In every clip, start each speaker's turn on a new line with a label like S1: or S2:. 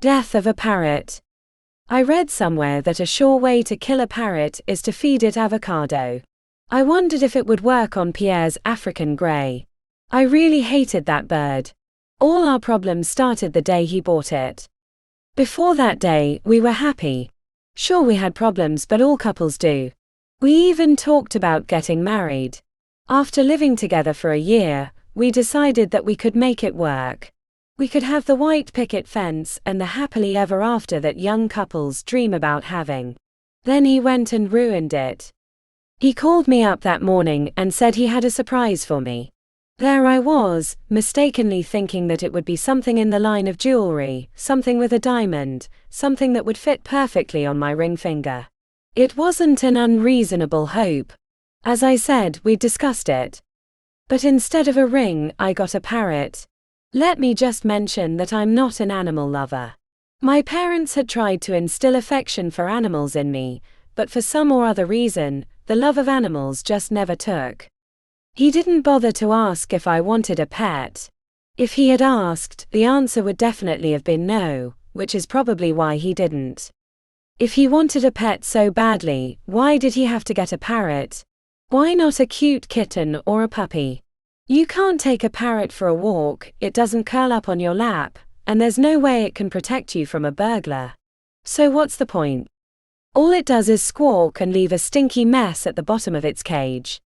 S1: Death of a parrot. I read somewhere that a sure way to kill a parrot is to feed it avocado. I wondered if it would work on Pierre's African grey. I really hated that bird. All our problems started the day he bought it. Before that day, we were happy. Sure, we had problems, but all couples do. We even talked about getting married. After living together for a year, we decided that we could make it work. We could have the white picket fence and the happily ever after that young couples dream about having. Then he went and ruined it. He called me up that morning and said he had a surprise for me. There I was, mistakenly thinking that it would be something in the line of jewelry, something with a diamond, something that would fit perfectly on my ring finger. It wasn't an unreasonable hope. As I said, we'd discussed it. But instead of a ring, I got a parrot. Let me just mention that I'm not an animal lover. My parents had tried to instill affection for animals in me, but for some or other reason, the love of animals just never took. He didn't bother to ask if I wanted a pet. If he had asked, the answer would definitely have been no, which is probably why he didn't. If he wanted a pet so badly, why did he have to get a parrot? Why not a cute kitten or a puppy? You can't take a parrot for a walk, it doesn't curl up on your lap, and there's no way it can protect you from a burglar. So what's the point? All it does is squawk and leave a stinky mess at the bottom of its cage.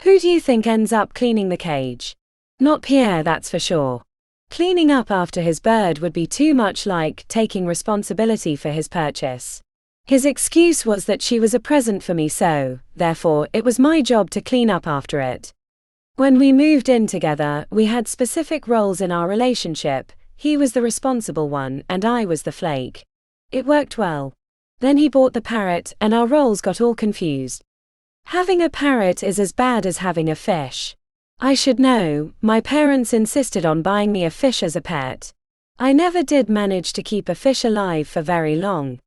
S1: Who do you think ends up cleaning the cage? Not Pierre, that's for sure. Cleaning up after his bird would be too much like taking responsibility for his purchase. His excuse was that she was a present for me, so, therefore, it was my job to clean up after it. When we moved in together, we had specific roles in our relationship. He was the responsible one, and I was the flake. It worked well. Then he bought the parrot, and our roles got all confused. Having a parrot is as bad as having a fish. I should know, my parents insisted on buying me a fish as a pet. I never did manage to keep a fish alive for very long.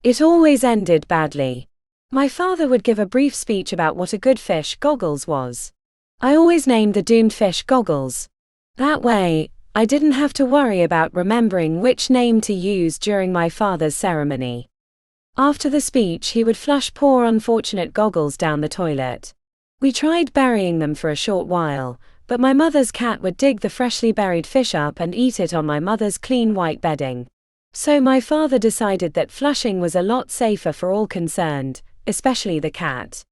S1: It always ended badly. My father would give a brief speech about what a good fish Goggles was. I always named the doomed fish Goggles. That way, I didn't have to worry about remembering which name to use during my father's ceremony. After the speech, he would flush poor unfortunate Goggles down the toilet. We tried burying them for a short while, but my mother's cat would dig the freshly buried fish up and eat it on my mother's clean white bedding. So my father decided that flushing was a lot safer for all concerned, especially the cat.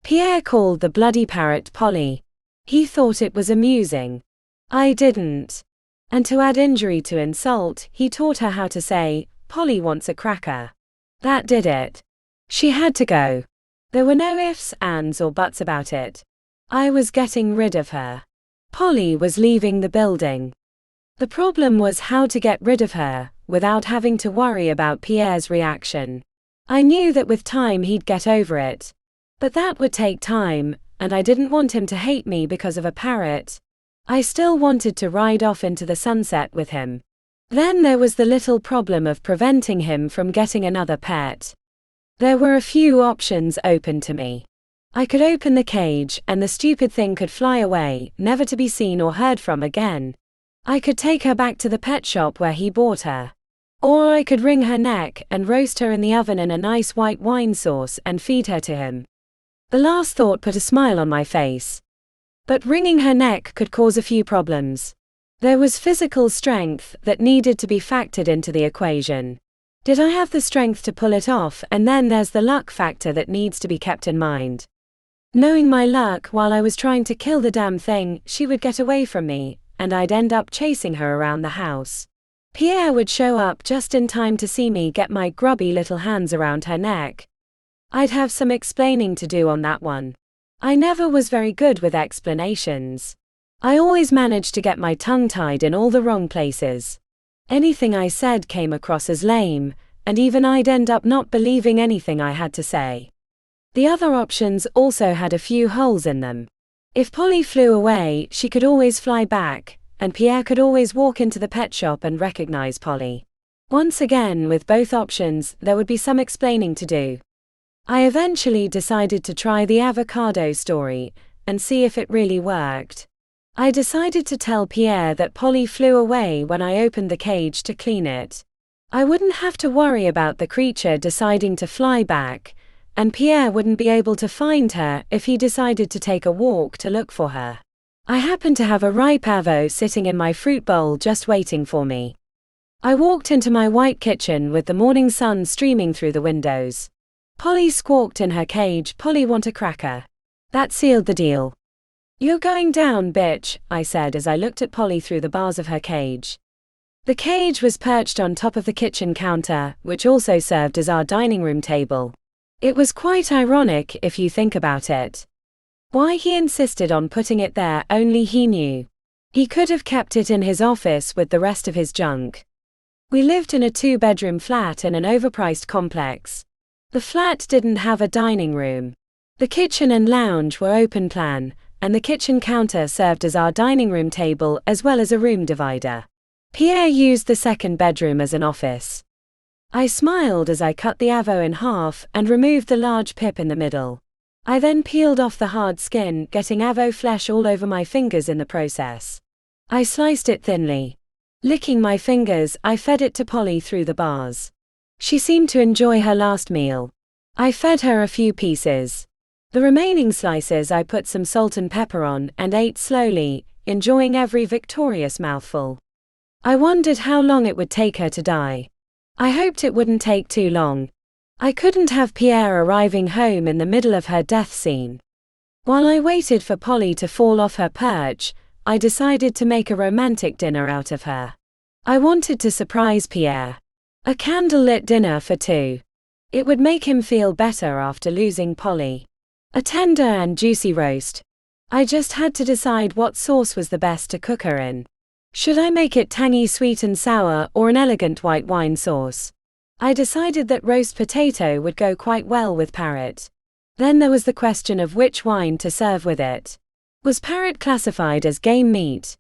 S1: Pierre called the bloody parrot Polly. He thought it was amusing. I didn't. And to add injury to insult, he taught her how to say, "Polly wants a cracker." That did it. She had to go. There were no ifs, ands, or buts about it. I was getting rid of her. Polly was leaving the building. The problem was how to get rid of her, without having to worry about Pierre's reaction. I knew that with time he'd get over it. But that would take time, and I didn't want him to hate me because of a parrot. I still wanted to ride off into the sunset with him. Then there was the little problem of preventing him from getting another pet. There were a few options open to me. I could open the cage, and the stupid thing could fly away, never to be seen or heard from again. I could take her back to the pet shop where he bought her. Or I could wring her neck and roast her in the oven in a nice white wine sauce and feed her to him. The last thought put a smile on my face. But wringing her neck could cause a few problems. There was physical strength that needed to be factored into the equation. Did I have the strength to pull it off? And then there's the luck factor that needs to be kept in mind. Knowing my luck, while I was trying to kill the damn thing, she would get away from me, and I'd end up chasing her around the house. Pierre would show up just in time to see me get my grubby little hands around her neck. I'd have some explaining to do on that one. I never was very good with explanations. I always managed to get my tongue tied in all the wrong places. Anything I said came across as lame, and even I'd end up not believing anything I had to say. The other options also had a few holes in them. If Polly flew away, she could always fly back, and Pierre could always walk into the pet shop and recognize Polly. Once again, with both options, there would be some explaining to do. I eventually decided to try the avocado story, and see if it really worked. I decided to tell Pierre that Polly flew away when I opened the cage to clean it. I wouldn't have to worry about the creature deciding to fly back, and Pierre wouldn't be able to find her if he decided to take a walk to look for her. I happened to have a ripe avo sitting in my fruit bowl just waiting for me. I walked into my white kitchen with the morning sun streaming through the windows. Polly squawked in her cage, "Polly, want a cracker?" That sealed the deal. "You're going down, bitch," I said as I looked at Polly through the bars of her cage. The cage was perched on top of the kitchen counter, which also served as our dining room table. It was quite ironic if you think about it. Why he insisted on putting it there, only he knew. He could have kept it in his office with the rest of his junk. We lived in a 2-bedroom flat in an overpriced complex. The flat didn't have a dining room. The kitchen and lounge were open plan, and the kitchen counter served as our dining room table as well as a room divider. Pierre used the second bedroom as an office. I smiled as I cut the avo in half and removed the large pip in the middle. I then peeled off the hard skin, getting avo flesh all over my fingers in the process. I sliced it thinly. Licking my fingers, I fed it to Polly through the bars. She seemed to enjoy her last meal. I fed her a few pieces. The remaining slices I put some salt and pepper on and ate slowly, enjoying every victorious mouthful. I wondered how long it would take her to die. I hoped it wouldn't take too long. I couldn't have Pierre arriving home in the middle of her death scene. While I waited for Polly to fall off her perch, I decided to make a romantic dinner out of her. I wanted to surprise Pierre. A candlelit dinner for two. It would make him feel better after losing Polly. A tender and juicy roast. I just had to decide what sauce was the best to cook her in. Should I make it tangy, sweet and sour, or an elegant white wine sauce? I decided that roast potato would go quite well with Parrot. Then there was the question of which wine to serve with it. Was Parrot classified as game meat?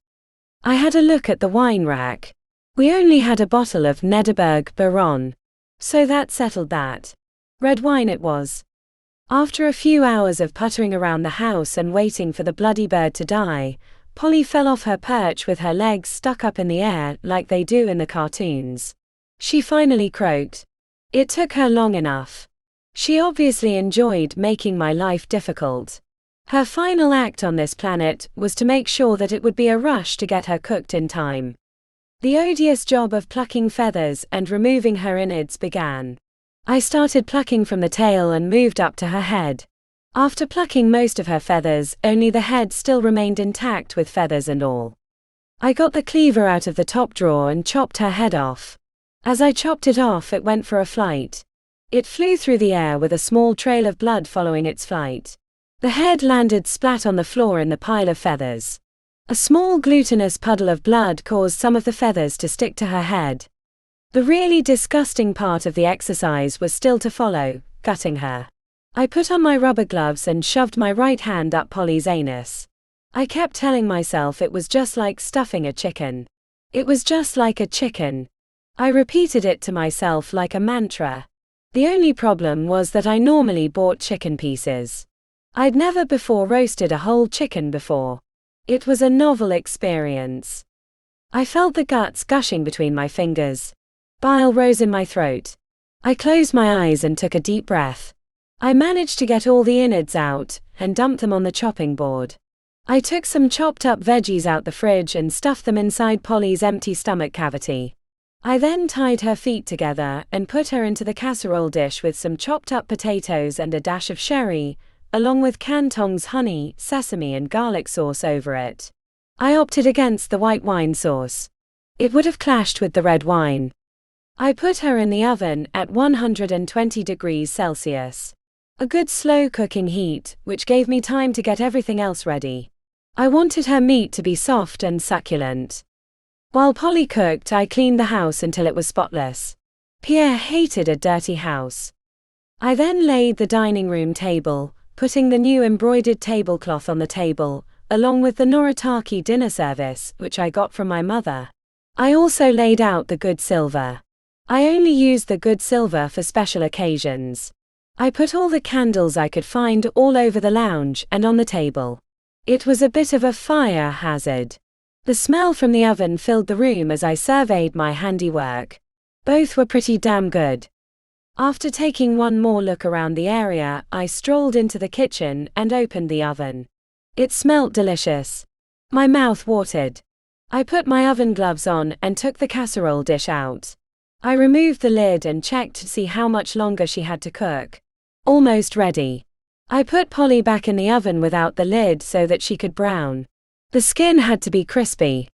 S1: I had a look at the wine rack. We only had a bottle of Nederburg Baron. So that settled that. Red wine it was. After a few hours of puttering around the house and waiting for the bloody bird to die, Polly fell off her perch with her legs stuck up in the air like they do in the cartoons. She finally croaked. It took her long enough. She obviously enjoyed making my life difficult. Her final act on this planet was to make sure that it would be a rush to get her cooked in time. The odious job of plucking feathers and removing her innards began. I started plucking from the tail and moved up to her head. After plucking most of her feathers, only the head still remained intact with feathers and all. I got the cleaver out of the top drawer and chopped her head off. As I chopped it off, it went for a flight. It flew through the air with a small trail of blood following its flight. The head landed splat on the floor in the pile of feathers. A small glutinous puddle of blood caused some of the feathers to stick to her head. The really disgusting part of the exercise was still to follow, gutting her. I put on my rubber gloves and shoved my right hand up Polly's anus. I kept telling myself it was just like stuffing a chicken. It was just like a chicken. I repeated it to myself like a mantra. The only problem was that I normally bought chicken pieces. I'd never before roasted a whole chicken before. It was a novel experience. I felt the guts gushing between my fingers. Bile rose in my throat. I closed my eyes and took a deep breath. I managed to get all the innards out and dumped them on the chopping board. I took some chopped up veggies out the fridge and stuffed them inside Polly's empty stomach cavity. I then tied her feet together and put her into the casserole dish with some chopped up potatoes and a dash of sherry, along with Canton's honey, sesame and garlic sauce over it. I opted against the white wine sauce. It would have clashed with the red wine. I put her in the oven at 120 degrees Celsius. A good slow cooking heat, which gave me time to get everything else ready. I wanted her meat to be soft and succulent. While Polly cooked, I cleaned the house until it was spotless. Pierre hated a dirty house. I then laid the dining room table, putting the new embroidered tablecloth on the table, along with the Noritake dinner service, which I got from my mother. I also laid out the good silver. I only used the good silver for special occasions. I put all the candles I could find all over the lounge and on the table. It was a bit of a fire hazard. The smell from the oven filled the room as I surveyed my handiwork. Both were pretty damn good. After taking one more look around the area, I strolled into the kitchen and opened the oven. It smelt delicious. My mouth watered. I put my oven gloves on and took the casserole dish out. I removed the lid and checked to see how much longer she had to cook. Almost ready. I put Polly back in the oven without the lid so that she could brown. The skin had to be crispy.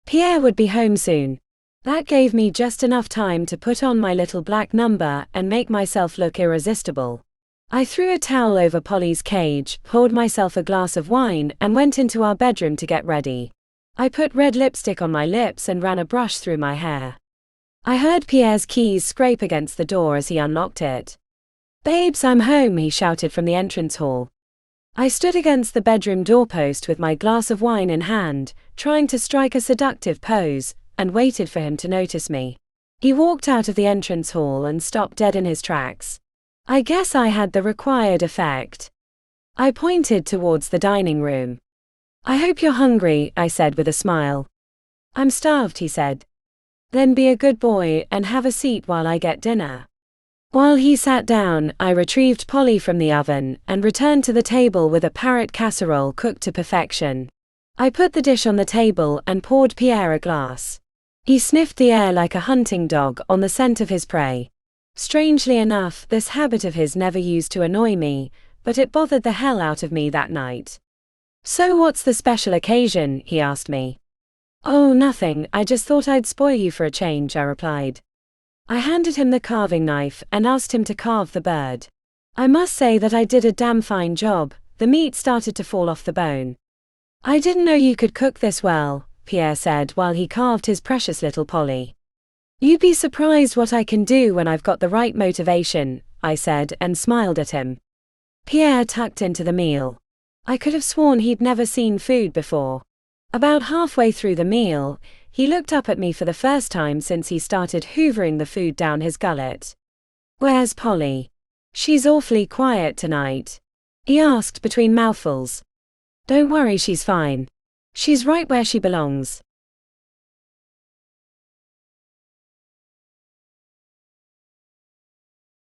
S1: Pierre would be home soon. That gave me just enough time to put on my little black number and make myself look irresistible. I threw a towel over Polly's cage, poured myself a glass of wine, and went into our bedroom to get ready. I put red lipstick on my lips and ran a brush through my hair. I heard Pierre's keys scrape against the door as he unlocked it. "Babes, I'm home," he shouted from the entrance hall. I stood against the bedroom doorpost with my glass of wine in hand, trying to strike a seductive pose, and waited for him to notice me. He walked out of the entrance hall and stopped dead in his tracks. I guess I had the required effect. I pointed towards the dining room. "I hope you're hungry," I said with a smile. "I'm starved," he said. "Then be a good boy and have a seat while I get dinner." While he sat down, I retrieved Polly from the oven and returned to the table with a parrot casserole cooked to perfection. I put the dish on the table and poured Pierre a glass. He sniffed the air like a hunting dog on the scent of his prey. Strangely enough, this habit of his never used to annoy me, but it bothered the hell out of me that night. "So what's the special occasion?" he asked me. "Oh, nothing, I just thought I'd spoil you for a change," I replied. I handed him the carving knife and asked him to carve the bird. I must say that I did a damn fine job. The meat started to fall off the bone. "I didn't know you could cook this well," Pierre said while he carved his precious little Polly. "You'd be surprised what I can do when I've got the right motivation," I said and smiled at him. Pierre tucked into the meal. I could have sworn he'd never seen food before. About halfway through the meal, he looked up at me for the first time since he started hoovering the food down his gullet. "Where's Polly? She's awfully quiet tonight," he asked between mouthfuls. "Don't worry, she's fine. She's right where she belongs."